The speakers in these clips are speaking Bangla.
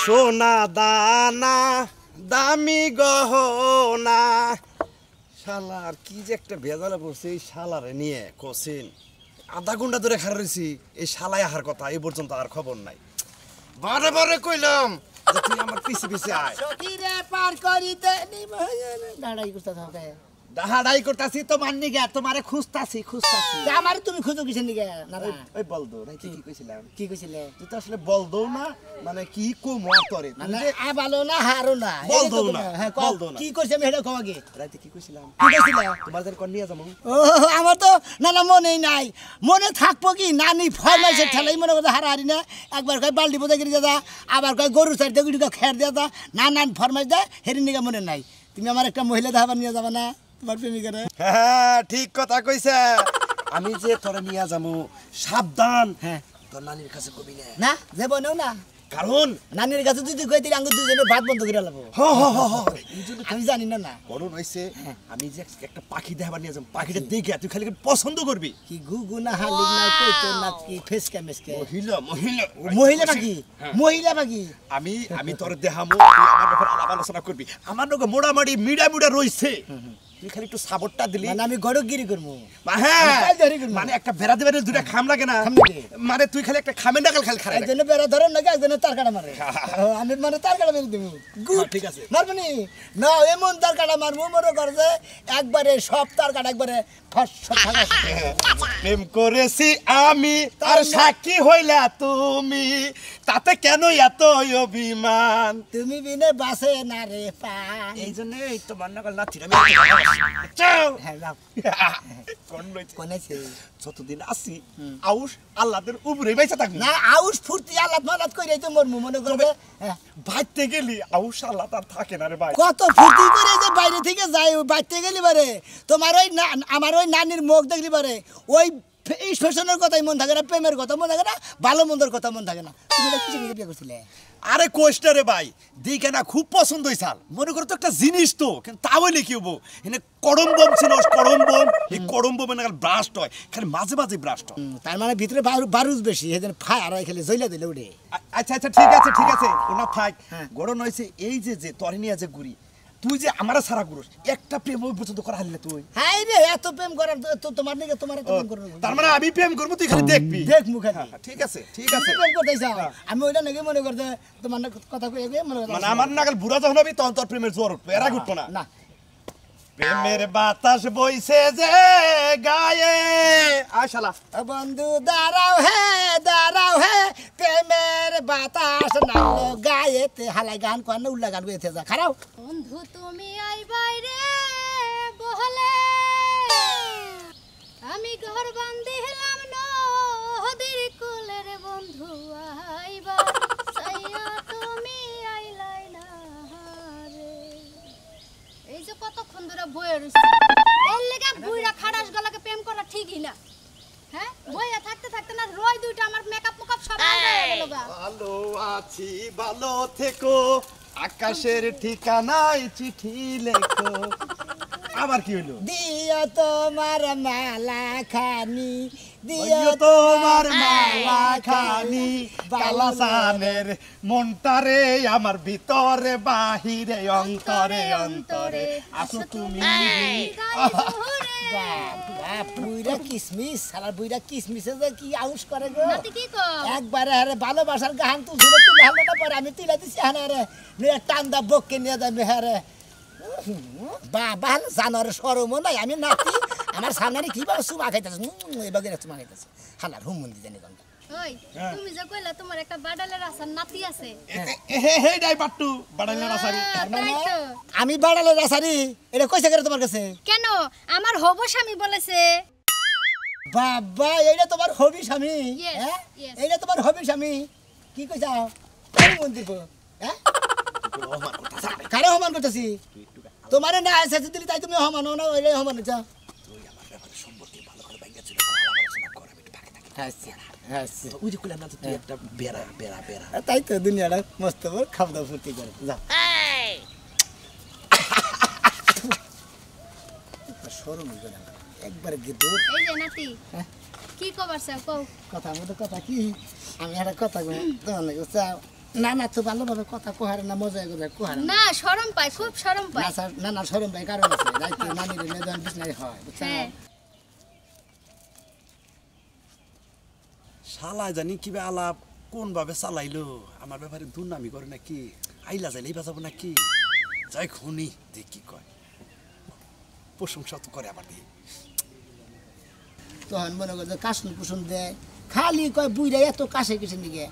সোনা দানা দামি গহনা শালার কি যে একটা ভেজালে পড়ছে এই শালারে নিয়ে কোসিন আধা ঘন্টা ধরে খাড়া রয়েছি এই শালায় আহার কথা এই পর্যন্ত আর খবর নাই বারে বারে কইলাম যে তুই আমার পিছে পিছে আয় সখীরে পার করিতে দাঁড়াই করতে থাকে দাহাড়াই করতাছি তো মাননি গে তোমারে খুঁজতাছি আমার তুমি খুঁজো কিসের নিকে না ওই বল দো না কি কইছিলাম কি কইছিলে তুই তো আসলে বল দো না মানে কি কম আর তোরে মানে আ ভালো না হারো না বল দো না হ্যাঁ বল দো না কি কইছে আমি হেডা কওয়া গে রাতে কি কইছিলাম কি কইছিলে তোমার যেন কোন নিয়ে যাবো ও আমার তো না না মনেই নাই মনে থাকবো কি নানি ফরমাইছে ঠেলাই মনে কথা হারাহারি না একবার কয় বালতি বোঝা গিয়ে যা আবার কয় গরু চার দিয়ে খের দিয়া যা না না ফরমাইশ দেয় হেরি নিকা মনে নাই তুমি আমার একটা মহিলা দেখাবার নিয়ে যাবা না তোমার প্রেমিকারে হ্যাঁ ঠিক কথা কইছে আমি যে তোরে নিয়ে যাবো সাবধান হ্যাঁ তোর নানির কাছে কবি না না যাবো না কারণ নানির কাছে যদি কই দিলে আঙ্গুর দুজনে ভাত বন্ধ করে লাবো আমি জানি না না কারণ হইছে আমি যে একটা পাখি দেখাবার নিয়ে যাবো পাখিটা দেখে তুই খালি পছন্দ করবি কি গুগু না হালিম না কইতো না কি ফেসকা মেসকা মহিলা মহিলা পাখি আমি তোর দেখামো তুই আমার ব্যাপারে আলাপ আলোচনা করবি আমার লোক মোড়ামাড়ি মিডা রইছে তুই খালি একটু সাপোর্টটা দিলি মানে আমি গড়গিরি করবো হ্যাঁ মানে একটা বেড়া দেবে দুটা খাম লাগে না মানে তুই খালি একটা খামের নাগাল খালি খারাপ একজনে বেড়া ধরেন নাকি একজনে তার কাটা মারে আমি মানে তার কাটা মেরে দেবো ঠিক আছে মারবনি না এমন তার কাটা মারবো মনে করছে একবারে সব তার কাটা একবারে প্রেম করেছি আমি তার সাক্ষী হইলা তুমি তাতে কেন এত অভিমান তুমি বিনে বাসে না রে পান এই জন্য এই তো মান্নাকাল নাচি যতদিন আসি আউশ আল্লাহদের উপরে বেঁচে থাকবো না আউশ ফুর্তি আল্লাহ মালাত করে তো মরমু মনে করবে বাইতে গেলি আউশ আল্লাহ তার থাকে না রে ভাই কত ফুর্তি করে যে বাইরে থেকে যাই বাইতে গেলি বারে তোমার ওই আমার ওই নানির মুখ দেখলি বারে ওই স্টেশনের কথাই মন থাকে না প্রেমের কথা মন থাকে না ভালো মন্দর কথা মন থাকে না তুমি কিছু বিয়ে করছিলে আরে কোষ্টা রে ভাই দিকে না খুব পছন্দ হইছাল মনে করো তো একটা জিনিস তো কিন্তু তা বলে কি হবো এনে করম বম ছিল করম বম এই করম বম না ব্রাস্ট হয় খালি মাঝে মাঝে ব্রাস্ট হয় তার মানে ভিতরে বারুজ বেশি এদিন ফায়ার হয় খেলে জইলা দিলে উঠে আচ্ছা ঠিক আছে ওনা থাক গড়ন হইছে এই যে তরে নিয়ে যে ঘুরি তুই যে আমারা সারা গুরুস একটা প্রেম পর্যন্ত করা হারলে তুই হাই রে এত প্রেম করার তো তোমার নিকে তোমার এত প্রেম করব তার মানে আমি প্রেম করব তুই খালি দেখবি দেখ মুখে ঠিক আছে প্রেম করতে চাও আমি ওইটা নাকি মনে করতে তোমার কথা কই মনে করতে মানে আমার নাগাল বুড়া যখন হবি তখন তোর প্রেমের জোর উঠবে এরা উঠবো না না প্রেমের বাতাস বইছে যে গায়ে আশালা বন্ধু দাঁড়াও হে প্রেমের বাতাস নামলো গায়েতে হালাই গান কোন উল্লা গান কইতে যা খারাও বন্ধু তুমি আই বাইরে বহলে আমি ঘর বান্ধিলাম নদীর কুলের বন্ধু আইবা সাইয়া তুমি আইলাই না রে এই যে কতক্ষণ ধরে বইয়ে রইছি এর লাগা বুইড়া খাড়াস গলাকে প্রেম করা ঠিকই না হ্যাঁ বইয়া থাকতে না রয় দুইটা আমার মেকআপ সব হয়ে গেল গা ভালো আছি ভালো থেকো আকাশের ঠিকানায় চিঠি লেখো আবার কি হলো দিও তোমার মালা খানি দিও তোমার মালা খানি কালাসানের মনটারে আমার ভিতরে বাহিরে অন্তরে অন্তরে আসো তুমি বুইরা কিসমিস সারা বুইরা কিসমিসে যে কি আউশ করে গো নাতি কি কর একবারে আরে ভালোবাসার গান তুই শুনে তুই ভালো না পরে আমি তুইলা দিছি হানা রে নিয়ে টান্দা বককে নিয়ে যাবে হারে বাবা জানোয়ারের শরম নাই আমি নাতি আমার সামনে কিভাবে সুমা খাইতেছে এবার সুমা খাইতেছে হালার হুম মন্দির জানি গঙ্গা ওই তুমি যে কইলা তোমার একটা বাডালের আসার নাতি আছে হে ডাই বাট্টু বাডালের আসারি আমি বাডালের আসারি এটা কইছে করে তোমার কাছে কেন আমার হবো স্বামী বলেছে বাবা এইটা তোমার হবি স্বামী হ্যাঁ এইটা তোমার হবি স্বামী কি কইছাও কোন মন্দির গো হ্যাঁ কারে হমান করতেছি তোমারে না আছে দিলি তাই তুমি হমান না ওইটাই হমান হচ্ছে তুই আমার ব্যাপারে সম্পর্কে ভালো করে বাইঙ্গা ছিল আলোচনা কর আমি একটু ফাঁকে থাকি হ্যাঁ ওই যে কইলাম না তুই একটা বেড়া তাই তো দুনিয়াটা মস্ত বড় খাওয়া দাওয়া ফুর্তি করে যাও শরম করে না একবারে গিয়ে এই যে নাতি কি কবার চাও কও কথা মতো কথা কি আমি একটা কথা কই তোমার লাগে চাও না না তো ভালোভাবে কথা কোহারে না মজা করে কোহারে না শরম পায়, খুব শরম না পায়। স্যার না না শরম ভাই কারণ আছে রাইতে নানির নেদন বিছনায় হয় বুঝছেন হ্যাঁ শালা জানি কিবা আলাপ কোন ভাবে চালাইলো আমার ব্যাপারে দুর্নামি করে নাকি আইলা যাইলেই বাজাবো নাকি যাই খুনি দেখ কি কয় প্রশংসা তো করে আবার দিয়ে তখন মনে করে কাশন কুসুন দেয় খালি কয় বুইরা এত কাছে কিছু দিকে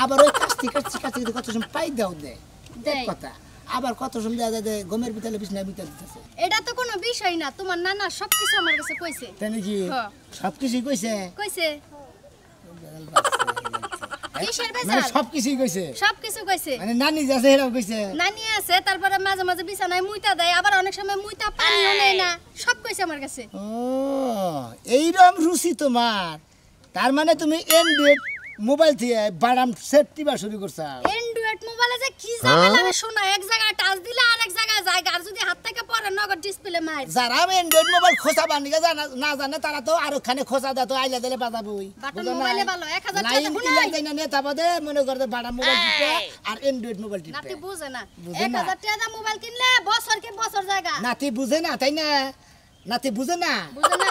আবার ওই কাশতি কাশতি কাশতি কত সময় পাই দাও দেয় দেয়। কথা আবার কত সময় দেয় দেয় গমের বিতালে বিছনায় বিতা দিতেছে এটা তো কোনো বিষয় না, তোমার নানা সবকিছু আমার কাছে কইছে। তাই নাকি হ্যাঁ। সব কিছুই কইছে কইছে কিসের মানে বেজাল? সব কিছুই কইছে সবকিছু কইছে। মানে নানি যাচ্ছে এরাও কইছে নানি আছে, তারপরে মাঝে মাঝে বিছানায় মুইতা দেয়, আবার অনেক সময় মুইতা পানিও নেয় না, সব কইছে আমার কাছে। ও এইরকম রুচি তোমার তার মানে তুমি এন্ড্রয়েড মোবাইল থেকে বাদাম সেট টিপা শুরু করছো অ্যান্ড্রয়েড মোবাইলে যে কি ঝামেলা রে শোনা, এক জায়গায় টাচ দিলে আরেক জায়গায় যায়, আর যদি হাত থেকে পড়ে নগদ ডিসপ্লে মার। যারা এন্ড্রয়েড মোবাইল খোঁচা বানিয়ে না জানে তারা তো আরো খানে খোঁচা দেয় তো আইলা দিলে বাজাবই বাটন মোবাইলে ভালো 1000 টাকা লাইন গুনাই। কিলা দেয় না নেতা বাদে মনে করে বাদাম মোবাইল টিপে আর এন্ড্রয়েড মোবাইল টিপে নাতি বুঝে না, বুঝে না। 1000 টাকা মোবাইল কিনলে বছর কে বছর জায়গা। নাতি বুঝে না তাই না নাতি বুঝে না বুঝে না,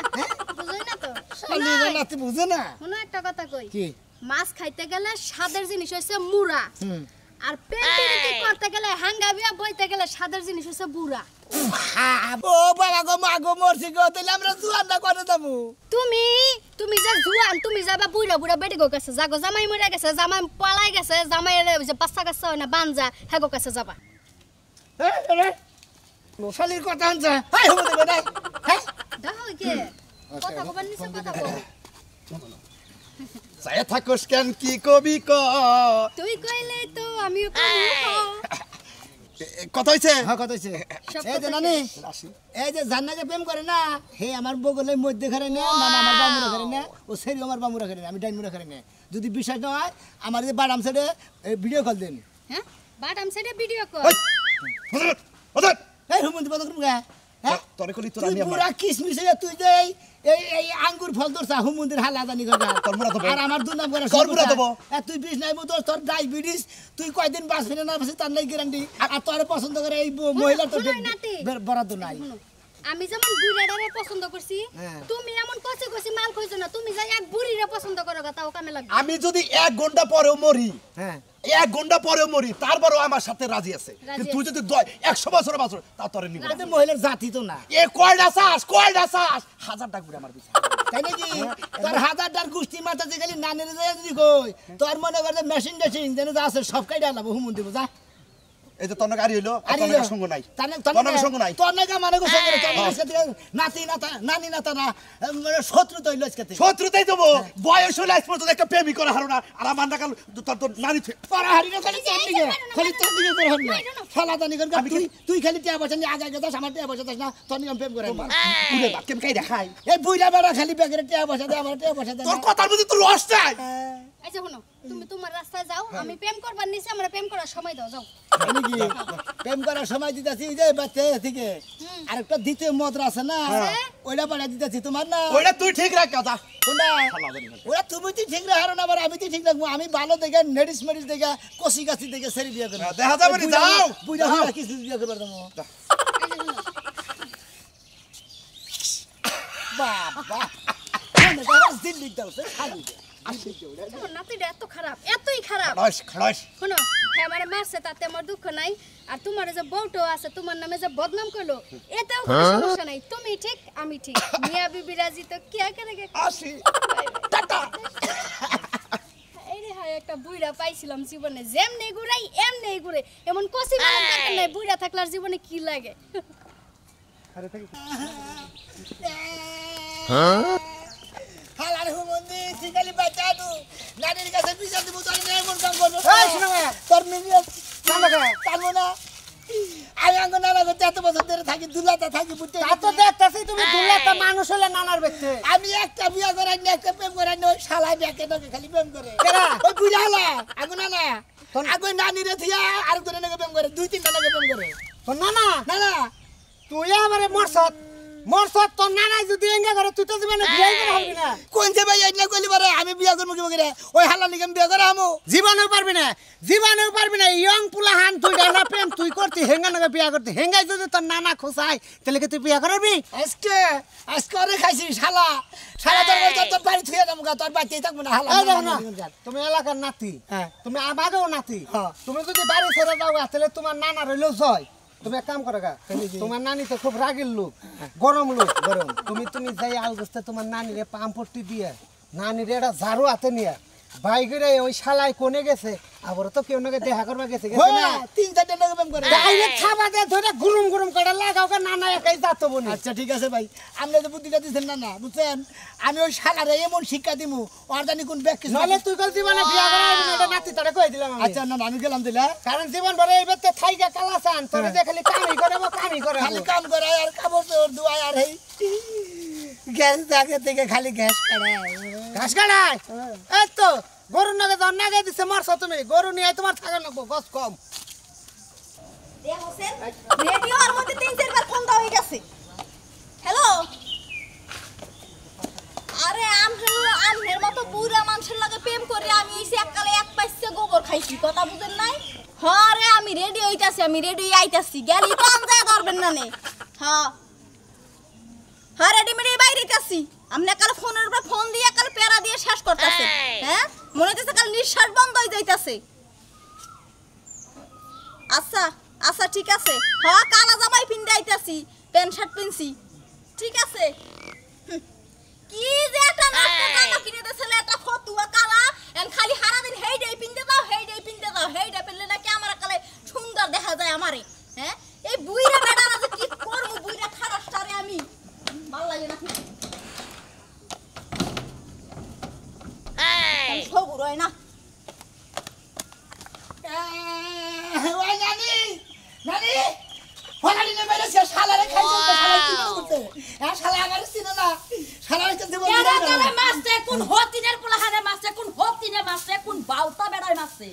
বুঝই না তো। শালি রে, নাতি বুঝে না শুনো একটা কথা কই, কি মাছ খাইতে গেলে স্বাদের জিনিস হচ্ছে মুড়া, হুম আর পেন্টিং করতে গেলে হাঙ্গাবিয়া বইতে গেলে স্বাদের জিনিস হচ্ছে বুড়া। ও বাবা গো মা গো মরছি গো তাইলে আমরা জুয়ান না করে যাবো তুমি তুমি যে জুয়ান, তুমি যাবা বুড়া বুড়া বেটি গো কাছে যাগো, জামাই মরে গেছে, জামাই পালাই গেছে, জামাই যে বাচ্চা কাছে হয় না বানজা হেগো কাছে যাবা। শালির কথা হচ্ছে হাই হবো দেবে নাই হ্যাঁ দেখো কে কথা কবার নিছে, কথা কও। যাই থাকোস কেন কি কবি ক তুই কইলে তো আমিও কইব। কথা হইছে হ্যাঁ কথা হচ্ছে সব এই যে কথা নানি আসি এই যে জান্নাকে প্রেম করে না হে আমার বগলের মধ্যে ঘরে না মানে আমার বামুরা ঘরে না ও সেরি আমার বামুরা ঘরে না আমি ডাইমুরা ঘরে না যদি বিশ্বাস না হয় আমার যে বাদাম সেটে ভিডিও কল দেন হ্যাঁ বাটাম সাইডে ভিডিও কল। ওই ওদের এই হুমন্তি বদ করুম গা হ্যাঁ তোরে কলি তোর তুই আমি পুরা কিসমিস হয়ে তুই যে এই আঙ্গুর ফল ধরছা হুমন্দির হালা জানি করে তোর মুড়া দেবো। আর আমার দুই নাম করে তোর মুড়া দেবো। তুই বিষ নাই তোর তোর ডায়াবেটিস তুই কয়দিন বাঁচবি না বাঁচবি তার নাই গ্যারান্টি আর তোর পছন্দ করে এই মহিলা তো শুনো নাতি। বরাদ্দ নাই শুনো, আমি যেমন বুড়াটারে পছন্দ করছি, হ্যাঁ। তুমি এমন কচি কচি মাল কইছো না, তুমি যাই এক বুড়িরে পছন্দ করো গা, তাও কামে লাগবে। আমি যদি 1 ঘন্টা পরেও মরি হ্যাঁ 1 ঘন্টা পরেও মরি তারপরও আমার সাথে রাজি আছে রাজি কিন্তু তুই যদি 100 বছর বাঁচো তা তোরে নিব এটা মহিলার জাতি তো না এ কয়টা চাস 1000 টাকা করে আমার দিছে তাই নাকি তোর হাজারটার গুষ্টি মাথা যে খালি নানের যদি কই তোর মনে করে মেশিন টেশিন যেন যা আছে সব কাইডা লাভ হুমুন দিব যা এই যে তোর গাড়ি হইলো আর আরে তোর সঙ্গ নাই তোর সঙ্গ নাই তোর নাকি মানে গো সঙ্গে তোর নাতি নাতা নানি নাতা না মানে শত্রু তো হইলো আজকে শত্রুতাই দেবো বয়স হলে আজ পর্যন্ত একটা প্রেমী করা হারো না আর আমার নাকাল তোর নারী পারাহারি না খালি তোর দিকে খালি তোর দিকে তোর হন না শালা দানি কর তুই তুই খালি টিয়া পয়সা নিয়ে আগে আগে যাস আমার টিয়া পয়সা দাস না তোর নিয়ম প্রেম করে পুরে বাক্যে কাই দেখাই এই বুইড়া বেড়া খালি ব্যাগের টিয়া পয়সা দে আমার টিয়া পয়সা দে তোর কথার মধ্যে তো রস নাই এই যে শুনো, তুমি তোমার রাস্তায় যাও, আমি প্রেম করবার নিছি, আমরা প্রেম করার সময় দাও, যাও। নাকি প্রেম করার সময় দিতেছি যে বাচ্চা থেকে আরেকটা দ্বিতীয় মদ্রা আছে না ওইটা পাড়া দিতেছি তোমার না ওইটা তুই ঠিক রাখ কথা কোনটা ওরা তুমি তো ঠিক রাখো না আবার আমি তো ঠিক রাখবো আমি ভালো দেখে নেডিস মেডিস দেখে কষি কাছি দেখে সেরি বিয়ে করবো দেখা যাবে না, যাও। বুঝা বুঝা কিছু বিয়ে করবো এই যে শুনো, বাবা দিল্লি দাও সে খালি তোমার নাতিটা এত খারাপ, এতই খারাপ। খড়াস শোনো, হ্যাঁ মানে মারছে তাতে আমার দুঃখ নাই, আর তোমার যে বউটো আছে তোমার নামে যে বদনাম করলো এতেও কোনো সমস্যা নাই, তুমি ঠিক আমি ঠিক, মিয়া বিবি রাজি তো কি করে আসি টাটা এই রে হায় একটা বুইড়া পাইছিলাম জীবনে, যেমনে ঘুরাই এমনি ঘুরে, এমন কষি মারার দরকার নাই, বুইড়া থাকলে আর জীবনে কি লাগে। হালার হুমন্দি সিগালি বাচ্চা তু নানির কাছে পিছা দিব তোর নেই মন কাম করবো এই শোনো না। তোর মিলিয়ে কান্দা কে? কানবো না আমি আঙ্গ নানা করতে এত বছর ধরে থাকি দুলাতে থাকি বুঝতে তা তো দেখতেছি তুমি দুলাটা মানুষ হলে নানার ব্যক্তি আমি একটা বিয়া করাই না একটা প্রেম করাই না ওই শালা ব্যাকে নাকি খালি প্রেম করে কেরা? ওই বুড়া হালা আঙ্গ নানা আগে নানি রে থিয়া আর করে নাকি প্রেম করে দুই তিনটা নাকি প্রেম করে তো নানা না না তুই আমারে মরছত মোর সত তোর নানাই যদি এঙ্গা করে তুই তো জীবনে বিয়ে করে হবি না কোন যে ভাই আইনা কইলি পারে আমি বিয়া করব কি বগিরা ওই হালা নিকে বিয়া করে আমু জীবনেও পারবি না ইয়ং পুলাহান তুই ডানা প্রেম তুই করতি হেঙ্গা নাগে বিয়া করতি হেঙ্গাই যদি তোর নানা খোসাই তাহলে কি তুই বিয়া করবি আজকে ওরে খাইছি শালা তোর বাড়ি থুয়ে যাবো তোর বাড়িতেই থাকবো না হালা এই দেখো না তুমি এলাকার নাতি হ্যাঁ। তুমি আমারও নাতি হ্যাঁ। তুমি যদি বাড়ি ছেড়ে যাও তাহলে তোমার নানা রইলো জয় তুমি এক কাম করো গা তোমার নানি তো খুব রাগের লোক গরম তুমি যাই আলগস্তে তোমার নানিরে পাম্পটি দিয়ে নানিরে একটা ঝাড়ু হাতে নিয়ে বাইকের ওই শালাই কোনে গেছে আবার তো কেউ নাকি দেখা করবা গেছে না 3-4টা লোক প্রেম করে ডাইরেক্ট খাবা দিয়ে ধরে গুরুম করে লাগাও কা নানা একাই যাতো বনি আচ্ছা ঠিক আছে ভাই আপনি তো বুদ্ধিটা দিচ্ছেন না বুঝছেন আমি ওই শালারে এমন শিক্ষা দিমু ওর জানি কোন ব্যাগ কিছু নলে তুই কল জীবনে বিয়া করা হইবি না এটা নাতি তোরে কই দিলাম আমি আচ্ছা না আমি গেলাম দিলা কারণ জীবন ভরে এই বেতে থাইকা কালাসান তোরে যে খালি কামই করে খালি কাম করে আর কাপড় চোপড় ধোয়ায় আর এই গ্যাস থাকে থেকে খালি গ্যাস কাটায় ঘাস কাটাই এই তো গরু নাগে জন নাগে দিছে মারছো তুমি গরু নিয়ে তোমার থাকা নাকবো গছ কম এ হোসেন রেডিওর মধ্যে 3-4 বার ফোন দেওয়া হয়ে গেছে হ্যালো আরে আমনের মতো বুড়া মানুষের লাগে প্রেম করে আমি এসে এককালে এক পাইছে গোবর খাইছি কথা বুঝেন নাই হরে আমি রেডি হইতাছি আমি রেডি আইতাছি গেলি তো আম যায় ধরবেন না নে হ্যাঁ হ্যাঁ রেডি মেডি বাইরে আইতাছি আপনি কাল ফোনের উপরে ফোন দিয়ে কাল পেরা দিয়ে শেষ করতেছে হ্যাঁ মনে হচ্ছে কাল নিঃশ্বাস বন্ধ হয়ে যাইতাছে আচ্ছা আচ্ছা ঠিক আছে হ্যাঁ কালা জামাই পিনতে আইতাছি প্যান্ট শার্ট পিনছি ঠিক আছে কি যে একটা নষ্ট জামা কিনে দেছিলে একটা ফতুয়া কালা এন খালি সারা দিন হেইডাই পিনতে দাও হেইডা পেলে নাকি আমার কালে সুন্দর দেখা যায় আমারে হ্যাঁ এই বুইরা বেডারা যে কি করব বুইরা খারাপটারে আমি ভালো লাগে না এই সবুর হয় না ওই নানি হলানি নে বেরে সে শালারে খাইছে শালা কি করতে শালা আমার চিনে না শালারে কে দেব এরা তালে মাছতে কোন হতিনের পোলাহারে মাছতে কোন হতিনে মাছতে কোন বাউতা বেড়ায় মাছতে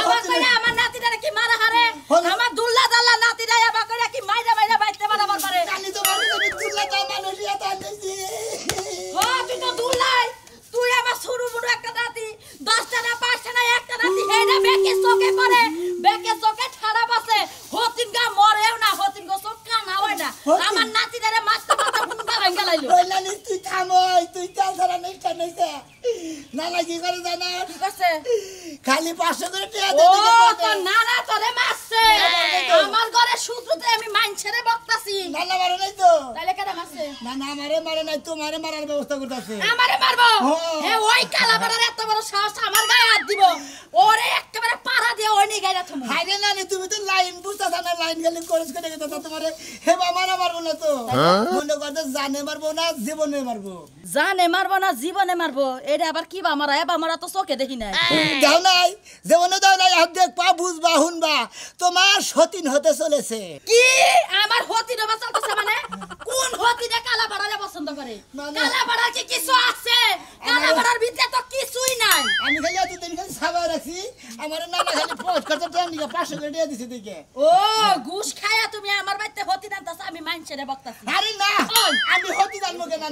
আমার কইরা আমার নাতিটারে কি মারা হারে আমার দুল্লা দাল্লা নাতিরা এবা কইরা কি মাইরা বাইতে মারাবার পারে জানি তো বাড়ি যাবি তুলা তা মানুষিয়া তা দিছি তুই তো দুল্লাই তুই আমার শুরু মুড়ু একটা নাতি 10টা না 5টা না একটা নাতি হেডা বেকে চোখে পড়ে বেকে চোখে ঠাড়া বাসে হতিন গা মরেও না হতিন গো চোখ কানা হয় না আমার নাতিটারে মাছতে মাথা ফুনকা ভাঙ্গা লাইলো ওই নানি তুই থামই তুই চাল ধরা নিষ্ঠা নইছে না লাগি করে জানা ঠিক আছে খালি 500 করে টাকা ও দে তো নানা তোরে মারছে আমার ঘরে সূত্রতে আমি মাইনছেরে বকতাছি নানা মারে নাই তো তাইলে কেন মারছে না আমারে মারে নাই তোমারে মারার ব্যবস্থা করতেছে আমারে মারবো হ্যাঁ। হে ওই কালাবাড়ার এত বড় সাহস আমার গায়ে হাত দিব ওরে একেবারে পাড়া দিয়ে ওই নিয়ে গায়ে থুমু হাইরে নানি তুমি তো লাইন বুঝতাছ না লাইন গেলে কোর্স করে গেছো তোমারে হে বাবা মারবো না তো মনে করতে জানে মারবো না জীবনে মারবো জানে মারবো না জীবনে মারবো এটা আবার কি বা মারা এবা মারা তো চোখে দেখি নাই দাও নাই জীবনে দাও নাই হাত দেখ পা বুঝবা হুনবা তোমার সতীন হতে চলেছে কি আমার হতিনে বাঁচালতেছে মানে কোন হতিনে কালাবাড়ারে পছন্দ করে মানে- কালাবাড়ার কি কিছু আছে কালাবাড়ার ভিতরে তো কিছুই নাই আমি খালি আজ দিন খালি সাবাই রাখছি আমার নানা খালি পোস্ট করতে টান দিকে 500 করে দিয়ে দিছে দিকে ও ঘুষ খায়া তুমি আমার বাড়িতে হতি নামতাছ আমি মাইনছেরে বকতাছি আরে না আমি হতি জানবো কেন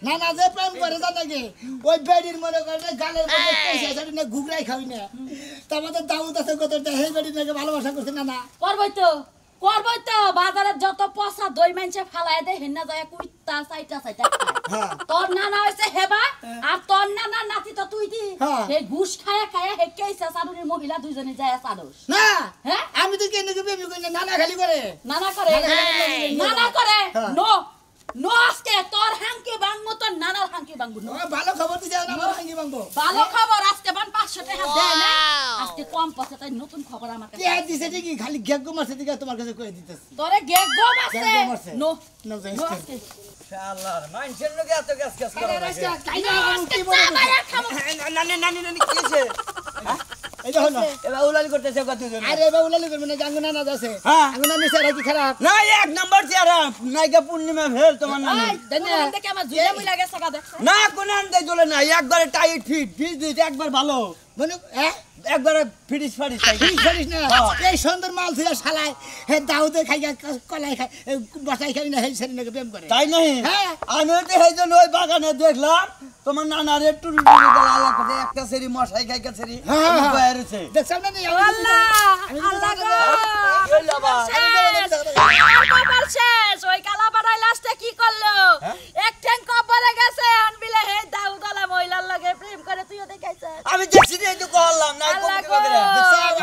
নানা যে প্রেম করে জানাগে ওই বেডির মনে করে গালের মধ্যে পয়সা আছে না ঘুগরাই খাই না তারপর দাউদ আছে কত সেই বেডির নাকি ভালোবাসা করছে না করবই তো বাজারে যত পচা দই মানছে ফালায় দেয় হেন্না যায় কুইতা চাইটা হ্যাঁ। তোর নানা হইছে হেবা আর তোর নানা নাতি তো তুই দি হ্যাঁ। হে ঘুষ খায়া হে কেইসা সাদুরির মহিলা দুইজনে যায় সাদুস না হ্যাঁ? আমি তো কেন প্রেম করি না নানা খালি করে নানা করে হ্যাঁ। নো আজকে তোর হাঙ্কি বাংমু তোর নানার হাঙ্কি বাংমু ও, ভালো খবর দিছে আমার ভাঙি ভাঙবো ভালো খবর আজকে বান 500 টাকা দেয় না আজকে কম পয়সা তাই নতুন খবর আমার কে কাছে দিছে ঠিকই খালি গেগ্গো মারছে দিকে তোমার কাছে কই দিতেছি তোরে গেগ গম আছে গেগ গম আছে। নো নো যাইস নো কে। আজকে শালার মানুষের লোকে এত গ্যাস গ্যাস করা লাগে আজকে চাবায়া খাবো নানি নানি নানি কি হইছে এই দেখো না এবার উলালি করতেছে কতজন আরে বাবা উলালি করবে না জাঙ্গু নানা আছে হ্যাঁ। আঙ্গু নানি স্যার কি খারাপ না এক নাম্বার চেহারা নাইকা পূর্ণিমা ফেল তোমার নানি এই কোন দেখে আমার জুলে মিলা গেছে কাদে না কোন আনতে চলে না একবারে টাইট ফিট ফিট দিতে একবার ভালো বনু হ্যাঁ একবারে ফিটিস ফাটিস চাই জানিস না এই সুন্দর মাল থুয়া শালায় হে দাউদে খাইয়া কলাই খাই বসাই খাই না হেই সেরি নাকি প্রেম করে তাই নাই হ্যাঁ। আমি তো সেই জন্য ওই বাগানে দেখলাম তোমার নানার একটু আল্লাহ করে একটা সেরি মশাই খাই সেরি বাইরেছে দেখছ না নি আল্লাহ আল্লাহ গো কপাল শেষ ওই কালা বাড়াই লাস্টে কি করলো এক ঠ্যাং কপালে গেছে আনবিলে হে দাউদালা মহিলার লগে প্রেম করে তুইও দেখাইছিস আমি দেখছি এই তো করলাম না আল্লাহ কম গো।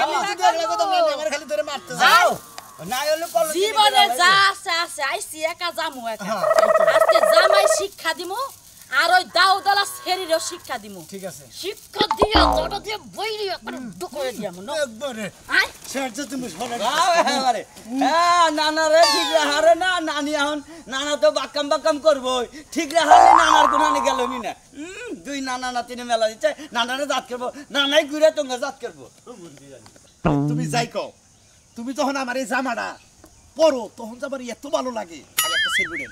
আমি যদি দেখলে কত আমার খালি ধরে মারতে যাও না হলে করলো জীবনে যা আছে আছে আইসি একা জামু একা আজকে জামাই শিক্ষা দিমু আর ওই দাউদালা শরীরও শিক্ষা দিমু ঠিক আছে শিক্ষা দিয়া জড় দিয়ে বইরি করে দুকরে দিয়ামু না একবারে আই স্যার যে তুমি শোনো যাও এবারে হ্যাঁ নানা রে ঠিক রাহারে না নানি এখন নানা তো বাক্কাম করবো ঠিক রাহারে নানার গুণানি গেল নি না দুই নানা নাতিনে মেলা দিচ্ছে নানারে জাত করবো নানাই ঘুরে তোমাকে জাত করবো তুমি যাই কও তুমি যখন আমার এই জামাটা পরো তখন যে আমার এত ভালো লাগে আর একটা সেলুনে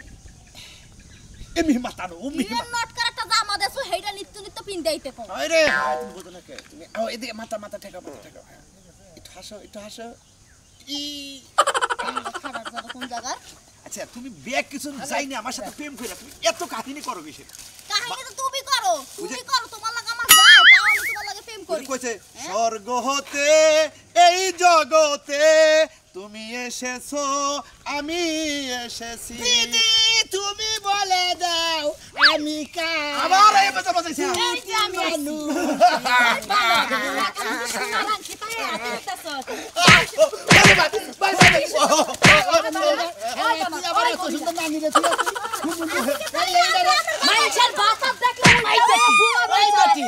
এমনি মাতানো তুই নট করে একটা জামা দেছো হেইটা নিত্য নিত্য পিন্দাইতে কও আরে তুমি বোঝো না কে তুমি এদিকে মাথা ঠেকাও হ্যাঁ একটু হাসো ই খাবার জায়গা কোন জায়গা আচ্ছা তুমি ব্যাগ কিছু যাই না আমার সাথে প্রেম করে তুমি এত কাহিনী করো কিসে কাহিনী তো তুমি করো তোমার লাগা আমার যায় তাও আমি তোমার লাগে প্রেম করি কইছে স্বর্গ হতে এই জগতে তুমি এসেছো আমি এসেছি দিদি তুমি বলে দাও আমি কা আবার এই কথা বলছিস এই যে আমি আবার এত সুন্দর নানি রে মাইছের বাসাত দেখলে মাইছে ওই বেটি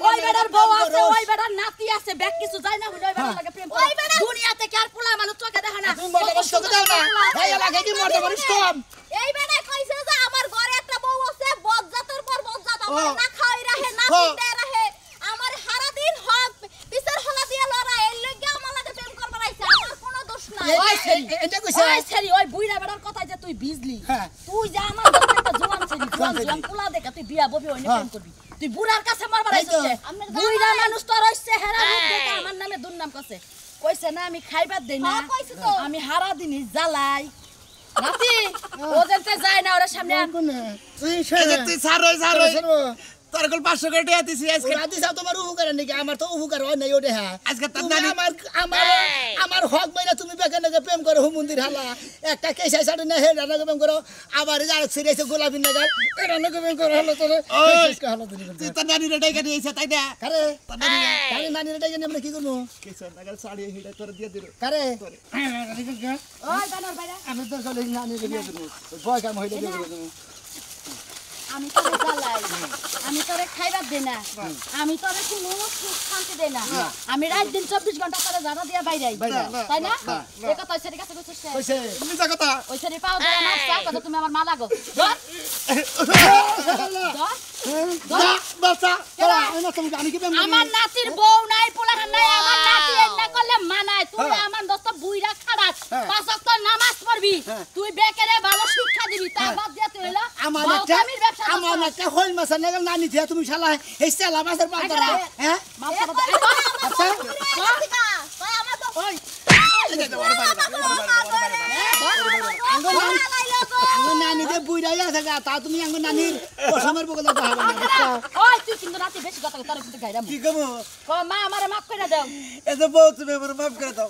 ওই বেটার বউ আছে ওই বেটার নাতি আছে ব্যাগ কিছু যায় না ওই বেটার লাগে প্রেম করে দুনিয়াতে কার পোলা মানুষ চোখে দেখে না তুমি মনে কষ্ট দাও না এই এলাকায় কি মরতে পারিস কম এই বেটা কইছে যে আমার ঘরে একটা বউ আছে বজ্জাতের পর বজ্জাত আমার না খাই রাহে না হ্যাঁ। পিন্দে রাহে আমার সারা দিন হক বিচার হলা দিয়ে লড়া এর লাগি আমার লাগে প্রেম করবার আইছে আমার কোনো দোষ নাই ওই ছেড়ি এটা কইছে ওই ছেড়ি ওই বুইড়া বেটার কথা যে তুই বিজলি হ্যাঁ। তুই যে আমার একটা জোয়ান ছেড়ি জোয়ান পোলা দেখে তুই বিয়া ববি হইনি প্রেম করবি তুই বুড়ার কাছে মারবার আইছিস বুইড়া মানুষ তোর হইছে হেরা রূপ দেখে আমার নামে দুর্নাম কইছে কইছে না আমি খাইবার দেই না হ্যাঁ, কইছে তো। আমি হারা দিনই জ্বালাই নাতি ও যেতে যায় না ওর সামনে আন। তুই তুই ছাড় তোর কল 500 করে টাকা দিছি আজকে রাতে যাও তোমার উপকার নাকি আমার তো উপকার হয় নাই ওটা হ্যাঁ আজকে তার তুমি নানি আমার আমার আমার হক মাইনা তুমি বেকে নাকি প্রেম করো মন্দির হালা একটা কেসাই সাড়ে না হে রানা প্রেম করো আবার আর সিরিয়াসে গোলাপি নাগাল এই রানা প্রেম করো হলো তোরে হলো তুই তার নানি রে টাকা দিয়েছে তাই না কারে কারে নানি রে টাকা নিয়ে আমরা কি করব কেসর নাগাল শাড়ি হিডা করে দিয়ে দিল কারে ওই বানর বাইরা আমি তো চলে নানি রে দিয়ে দেব বয় কাম হইলে দিয়ে দেব আমি তোরে জ্বালাই আমি তোরে খাইবার দেই না আমি তোরে কোনো সুখ শান্তি দেই না আমি রাত দিন 24 ঘন্টা করে জানা দিয়া বাইরে আই তাই না এই কথা সেরি কাছে কইছিস কইছে তুমি যা কথা ওই সেরি পাও ধরে আমার চা কথা তুমি আমার মা লাগো ধর ধর বাচ্চা কেরা না তুমি জানি কি প্রেম আমার নাতির বউ নাই পোলাহান নাই আমার নাতি এন্না করলে মানায় তুই আমার দোস্ত বুইরা খারাপ পাঁচ ওয়াক্ত নামাজ পড়বি তুই বেকেরে ভালো শিক্ষা দিবি তা বাদ দিয়া তুই হলো বাউকামির ব্যবসা আমার একটা হইল মাছের নাগাল নানি থিয়া তুমি শালা এই শালা মাছের পাল ধরা হ্যাঁ আচ্ছা কই আমার তো ওই আঙ্গ নানি যে বুইরাই আছে গা তা তুমি আঙ্গ নানির কসমের বগলে যাবে না ওই তুই কিন্তু রাতে বেশি কথা তোর কিন্তু গাইরাম কি কব ও মা আমারে মাফ করে দাও এত বউ তুমি আমার মাফ করে দাও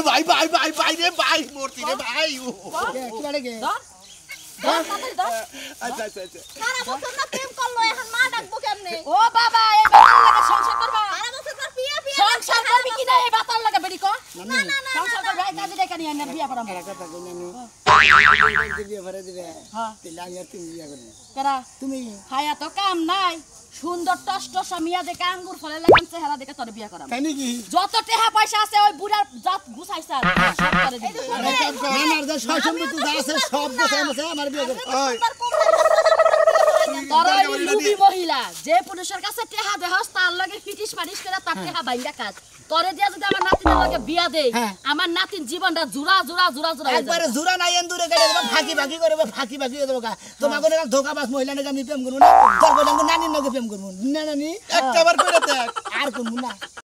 ভাই ভাই ভাই ভাই রে ভাই মূর্তি রে ভাই কি বাড়ে গে ধর ধর তাড়াতাড়ি ধর আচ্ছা আচ্ছা আচ্ছা সারা বছর না প্রেম করলো এখন মা ডাকবো কেমনে ও বাবা এই বাতার লাগা সংসার করবা সারা বছর পর পিয়া পিয়া সংসার করবি কি না এই বাতার লাগা বেড়ি কো না না না সংসার করবি এই কাজে দেখা নিয়ে আইনা বিয়া করাম কথা কই নানি দিবি ভরে দিবে হ্যাঁ তেলে আমি আর তুমি বিয়া করব কেরা তুমি খায়া তো কাম নাই সুন্দর টষ্ট সামিয়া দেখে আঙ্গুর ফলে লাগাম চেহারা দেখে তোর বিয়া করাম তাই নাকি যত টাকা পয়সা আছে ওই বুড়ার জাত গুছাইছে আর সব করে দিবি নানার যে সয় সম্পত্তি যা আছে সব বসে আছে আমার বিয়া করব ওই তোর ওই লুবি মহিলা যে পুরুষের কাছে টাকা দেহস তার লগে ফিটিস পারিস করে তার টাকা বাইঙ্গা কাজ তোরে দিয়া যদি আমার নাতিনের লগে বিয়া দেই আমার নাতির জীবনটা জুরা জুরা জুরা জুরা হয়ে যাবে একবারে জুরা নাই এন্দুরে কেটে দেব ফাঁকি ফাঁকি করবে ফাঁকি ফাঁকি দেব কা তোমাকে না ধোকাবাজ মহিলা নাকি আমি প্রেম করব না তোর বলে নানির নাকি প্রেম করব না নানি একটাবার করে দেখ আর করব না